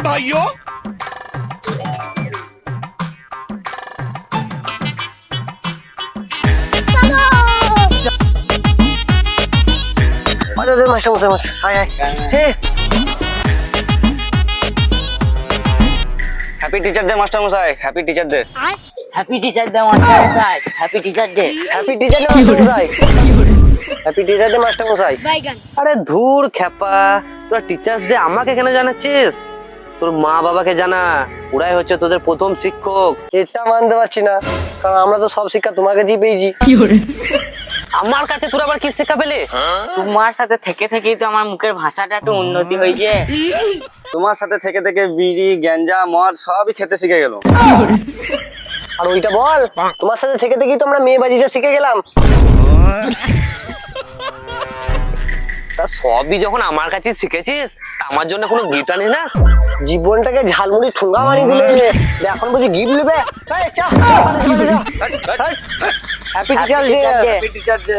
भाइयों। अरे मास्टर मশাই master hi hi happy teacher day master মশাই, happy teacher day. Happy teacher day master মশাই, happy teacher day. Happy teacher day master মশাই, happy teacher day master মশাই। আরে ধুর খেপা, তোরা টিচার্স ডে আমাকে কেন জানাচ্ছিস? তোর মা বাবাকে জানা, ওরাই হচ্ছে তোদের প্রথম শিক্ষক। এটা মানতে পারছি না, কারণ আমরা তো সব শিক্ষা তোমার কাছেই পেয়েছি। আমার কাছে তোরা আবার কি শিক্ষা পেলে? তোমার সাথে থেকে থেকেই তো আমার মুখের ভাষাটা তো উন্নতি হয়েছে। তোমার সাথে থেকে থেকে বিড়ি গ্যাঞ্জা মদ সবই খেতে শিখে গেল। আর ওইটা বল, তোমার সাথে থেকে থেকেই তো আমরা মেয়ে বাজিটা শিখে গেলাম। তা সবই যখন আমার কাছে শিখেছিস, তা আমার জন্য কোনো গিফট আনিস না? জীবনটাকে ঝালমুড়ি ঠুঙ্গা বানিয়ে দিলে, এখন বুঝি গিফট নেবে? Happy teacher day. Teacher day.